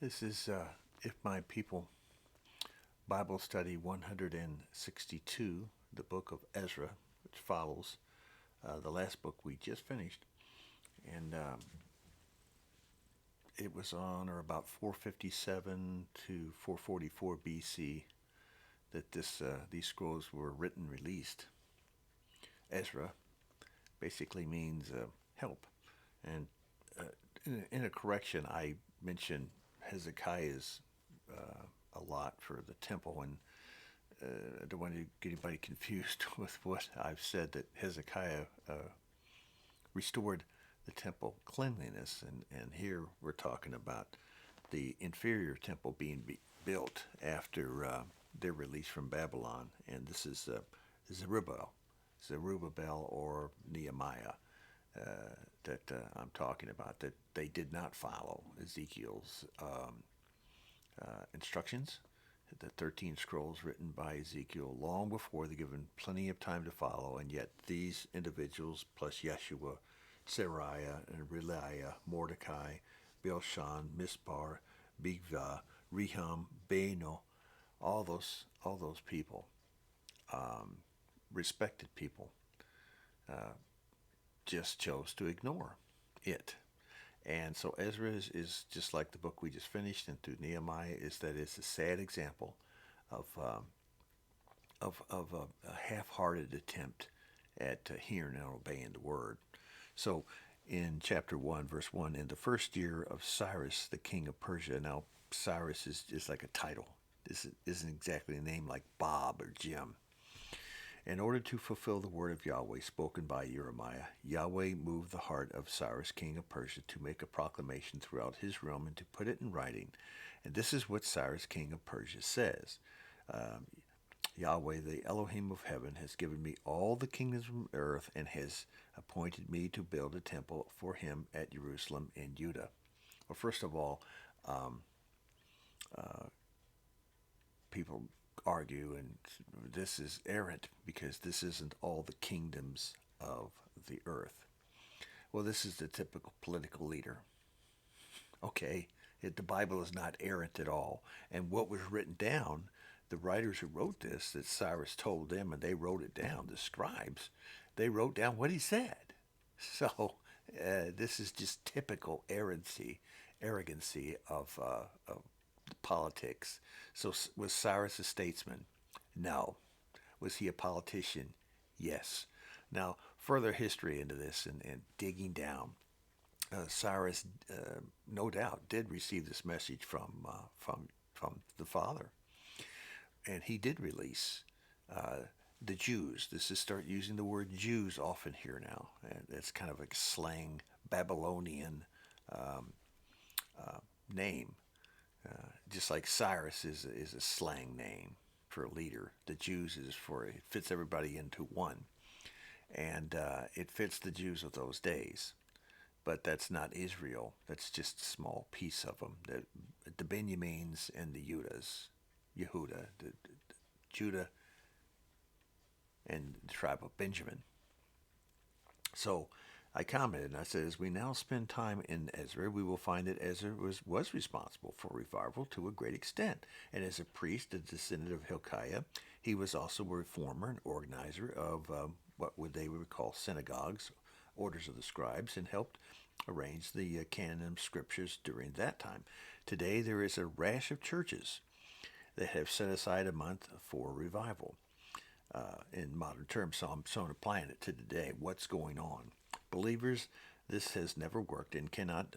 This is If My People Bible Study 162, the book of Ezra, which follows the last book we just finished. And it was on or about 457 to 444 BC that these scrolls were written, released. Ezra basically means help. And in a correction, I mentioned Hezekiah's a lot for the temple, and I don't want to get anybody confused with what I've said, that Hezekiah restored the temple cleanliness, and here we're talking about the inferior temple being built after their release from Babylon, and this is Zerubbabel or Nehemiah that I'm talking about, that they did not follow Ezekiel's instructions. The 13 scrolls written by Ezekiel long before they're given plenty of time to follow, and yet these individuals, plus Yeshua, Sariah, and Reliah, Mordecai, Bilshan, Mispar, Bigva, Rehum, Beno, all those people, respected people, just chose to ignore it. And so Ezra is just like the book we just finished, and through Nehemiah, is that it's a sad example of a half-hearted attempt at hearing and obeying the word. So in chapter 1, verse 1, in the first year of Cyrus, the king of Persia. Now, Cyrus is like a title. This isn't exactly a name like Bob or Jim. In order to fulfill the word of Yahweh spoken by Jeremiah, Yahweh moved the heart of Cyrus, king of Persia, to make a proclamation throughout his realm and to put it in writing. And this is what Cyrus, king of Persia, says. Yahweh, the Elohim of heaven, has given me all the kingdoms of earth and has appointed me to build a temple for him at Jerusalem in Judah. Well, first of all, people argue, and this is errant because this isn't all the kingdoms of the earth. Well, this is the typical political leader. Okay, the Bible is not errant at all. And what was written down, the writers who wrote this, that Cyrus told them, and they wrote it down, the scribes, they wrote down what he said. So this is just typical arrogancy of politics. So was Cyrus a statesman? No. Was he a politician? Yes. Now, further history into this and digging down, Cyrus, no doubt, did receive this message from the Father, and he did release the Jews. This is start using the word Jews often here now. And it's kind of a slang Babylonian name. Just like Cyrus is a slang name for a leader. The Jews is for, it fits everybody into one. And it fits the Jews of those days. But that's not Israel. That's just a small piece of them. The Benjamins and the Yehuda, the Judah and the tribe of Benjamin. So I commented and I said, as we now spend time in Ezra, we will find that Ezra was responsible for revival to a great extent. And as a priest, a descendant of Hilkiah, he was also a reformer and organizer of they would call synagogues, orders of the scribes, and helped arrange the canon of scriptures during that time. Today, there is a rash of churches that have set aside a month for revival. In modern terms, so I'm applying it to today. What's going on? Believers, this has never worked and cannot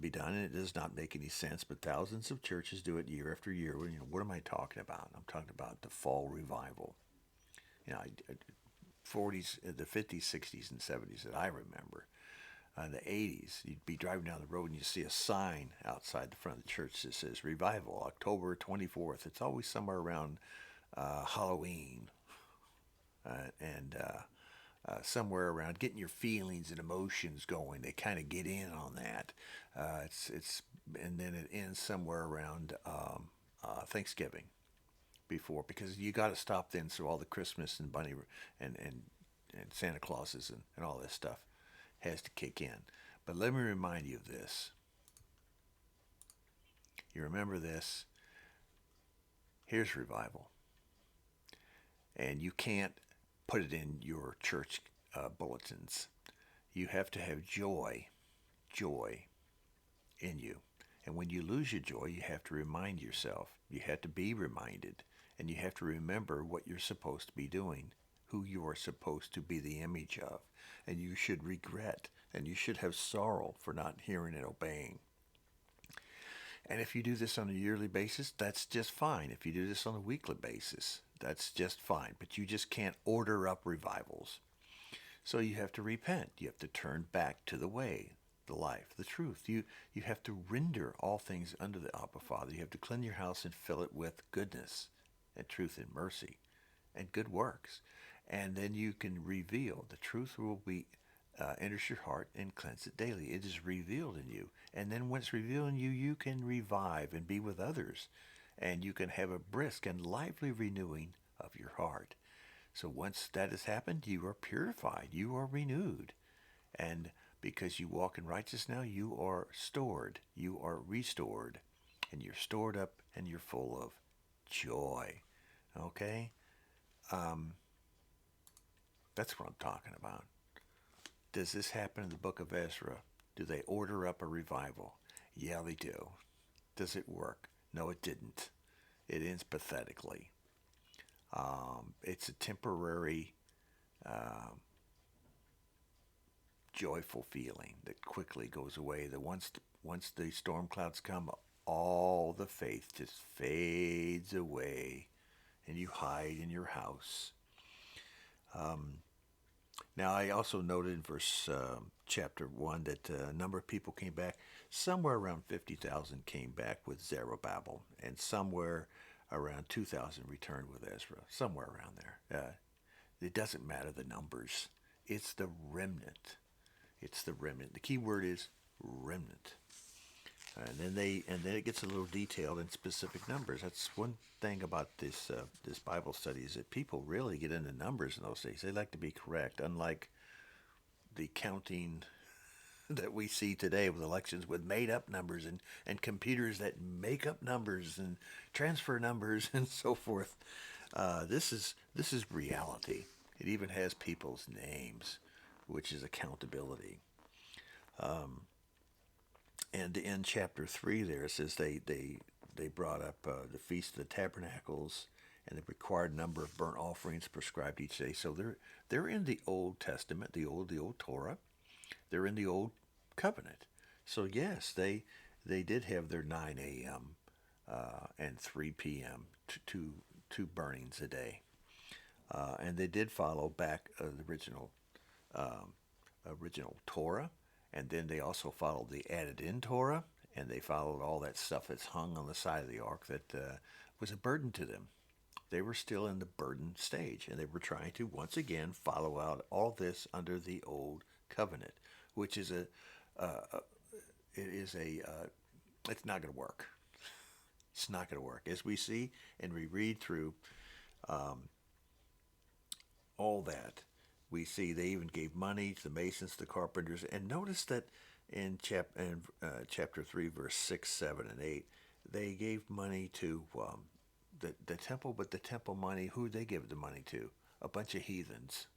be done, and it does not make any sense, but thousands of churches do it year after year. Well, what am I talking about? I'm talking about the fall revival. 40s, the 50s, 60s, and 70s that I remember. The 80s, you'd be driving down the road and you see a sign outside the front of the church that says Revival, October 24th. It's always somewhere around Halloween and somewhere around getting your feelings and emotions going. They kind of get in on that. And then it ends somewhere around Thanksgiving because you got to stop then, so all the Christmas and bunny and Santa Clauses and all this stuff has to kick in. But let me remind you of this. You remember this. Here's revival. And you can't put it in your church bulletins. You have to have joy in you. And when you lose your joy, you have to remind yourself. You have to be reminded. And you have to remember what you're supposed to be doing, who you are supposed to be the image of. And you should regret and you should have sorrow for not hearing and obeying. And if you do this on a yearly basis, that's just fine. If you do this on a weekly basis, that's just fine. But you just can't order up revivals. So you have to repent. You have to turn back to the way, the life, the truth. You have to render all things unto the Abba Father. You have to cleanse your house and fill it with goodness and truth and mercy and good works. And then you can reveal. The truth will be enters your heart and cleanse it daily. It is revealed in you. And then when it's revealed in you, you can revive and be with others. And you can have a brisk and lively renewing of your heart. So once that has happened, you are purified. You are renewed. And because you walk in righteousness now, you are stored. You are restored. And you're stored up and you're full of joy. Okay? That's what I'm talking about. Does this happen in the book of Ezra? Do they order up a revival? Yeah, they do. Does it work? No, it didn't. It ends pathetically. It's a temporary, joyful feeling that quickly goes away. That once the storm clouds come, all the faith just fades away, and you hide in your house. Now, I also noted in verse chapter 1 that a number of people came back. Somewhere around 50,000 came back with Zerubbabel, and somewhere around 2,000 returned with Ezra. Somewhere around there. It doesn't matter the numbers. It's the remnant. It's the remnant. The key word is remnant. And then it gets a little detailed in specific numbers. That's one thing about this Bible study is that people really get into numbers in those days. They like to be correct, unlike the counting that we see today with elections with made up numbers and computers that make up numbers and transfer numbers and so forth. This is reality. It even has people's names, which is accountability. And in chapter 3 there, it says they brought up the Feast of the Tabernacles and the required number of burnt offerings prescribed each day. So they're in the Old Testament, the old Torah. They're in the Old Covenant. So yes, they did have their 9 a.m. And 3 p.m. two burnings a day. And they did follow back the original Torah. And then they also followed the added-in Torah, and they followed all that stuff that's hung on the side of the ark that was a burden to them. They were still in the burden stage, and they were trying to, once again, follow out all this under the Old Covenant, which is it's not going to work. It's not going to work. As we see and we read through all that, we see they even gave money to the masons, the carpenters, and notice that in chapter 3, verse 6, 7, and 8, they gave money to the temple, but the temple money, who they give the money to? A bunch of heathens,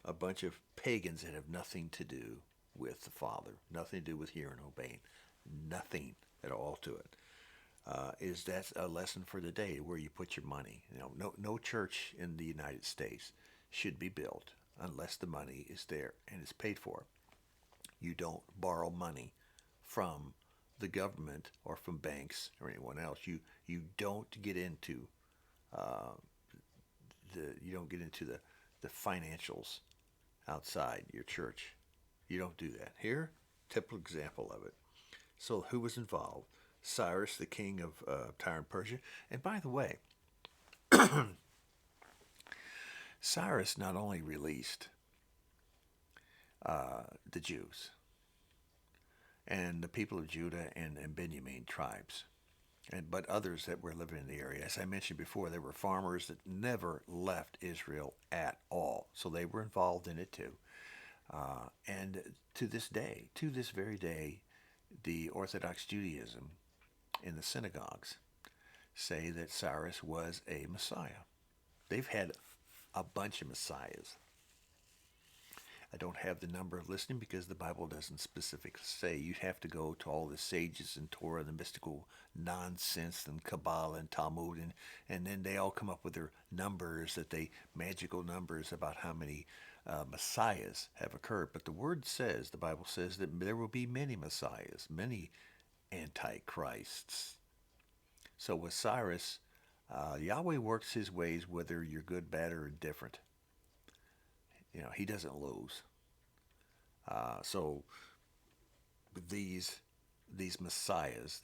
a bunch of pagans that have nothing to do with the Father, nothing to do with hearing and obeying, nothing at all to it. Is that a lesson for the day, where you put your money? No church in the United States should be built unless the money is there and is paid for. You don't borrow money from the government or from banks or anyone else. You don't get into the financials outside your church. You don't do that. Here, typical example of it. So who was involved? Cyrus, the king of Tyre and Persia. And by the way, Cyrus not only released the Jews and the people of Judah and Benjamin tribes, but others that were living in the area. As I mentioned before, there were farmers that never left Israel at all, so they were involved in it too. And to this very day, the Orthodox Judaism in the synagogues say that Cyrus was a Messiah. They've had a bunch of Messiahs. I don't have the number listening because the Bible doesn't specifically say. You'd have to go to all the sages and Torah, the mystical nonsense and Kabbalah and Talmud, and then they all come up with their numbers, magical numbers about how many messiahs have occurred. But the word says, the Bible says that there will be many messiahs, many antichrists. So with Cyrus, Yahweh works his ways whether you're good, bad, or indifferent. He doesn't lose. So these messiahs,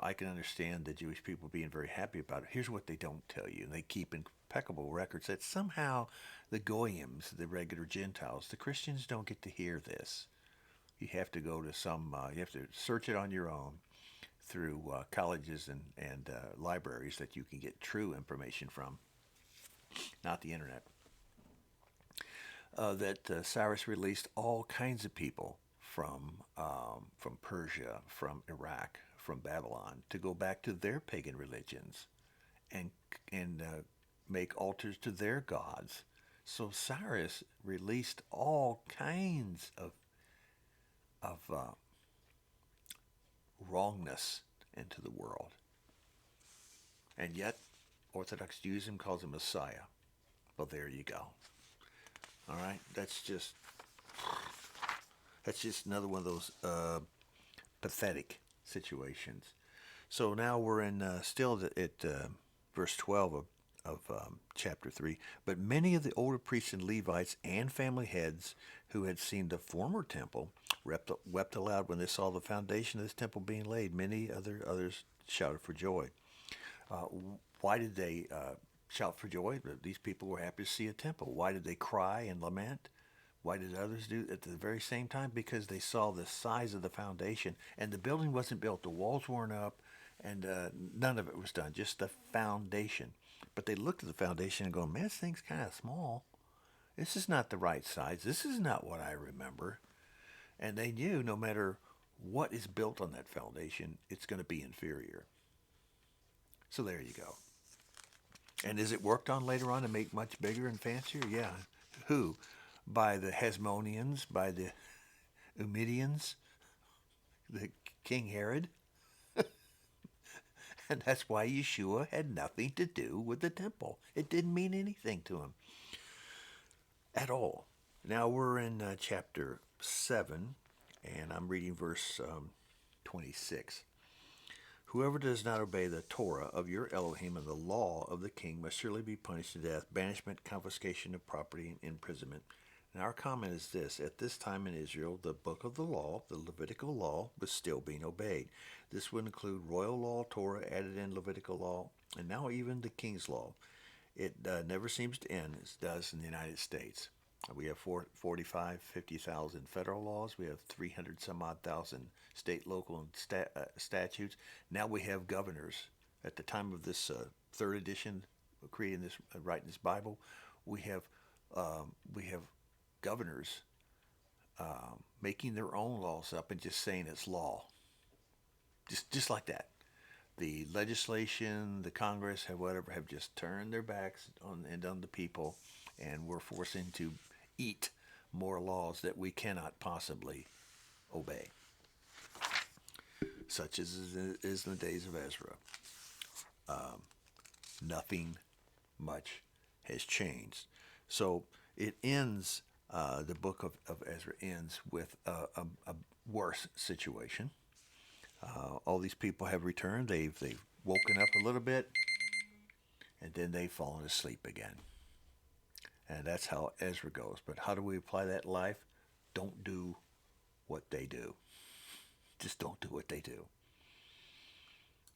I can understand the Jewish people being very happy about it. Here's what they don't tell you. They keep impeccable records that somehow the goyims, the regular Gentiles, the Christians don't get to hear this. You have to go to you have to search it on your own through colleges and libraries that you can get true information from, not the internet. That Cyrus released all kinds of people from Persia, from Iraq, from Babylon to go back to their pagan religions and make altars to their gods. So Cyrus released all kinds of wrongness into the world, and yet Orthodox Judaism calls him Messiah. Well, there you go. All right, that's just another one of those pathetic situations. So now we're in still at verse 12 of chapter 3. But many of the older priests and Levites and family heads who had seen the former temple wept aloud when they saw the foundation of this temple being laid. Many others shouted for joy. Why did they shout for joy? These people were happy to see a temple. Why did they cry and lament? Why did others do at the very same time? Because they saw the size of the foundation, and the building wasn't built. The walls weren't up, and none of it was done, just the foundation. But they looked at the foundation and go, man, this thing's kind of small. This is not the right size. This is not what I remember. And they knew no matter what is built on that foundation, it's going to be inferior. So there you go. And is it worked on later on to make much bigger and fancier? Yeah. Who? By the Hasmoneans, by the Umidians, the King Herod. And that's why Yeshua had nothing to do with the temple. It didn't mean anything to him at all. Now we're in chapter 7, and I'm reading verse 26. Whoever does not obey the Torah of your Elohim and the law of the king must surely be punished to death, banishment, confiscation of property, and imprisonment. And our comment is this: at this time in Israel, the book of the law, the Levitical law, was still being obeyed. This would include royal law, Torah added in Levitical law, and now even the king's law. It never seems to end, as it does in the United States. We have 50,000 federal laws. We have 300 some odd thousand state, local, and statutes. Now we have governors. At the time of this third edition, creating this, writing this Bible, we have governors making their own laws up and just saying it's law. Just like that. The legislation, the Congress, have just turned their backs on the people, and we're forcing to eat more laws that we cannot possibly obey, such as is in the days of Ezra. Nothing much has changed. So it ends, the book of Ezra ends with a worse situation. All these people have returned. They've woken up a little bit, and then they've fallen asleep again. And that's how Ezra goes. But how do we apply that in life? Don't do what they do. Just don't do what they do.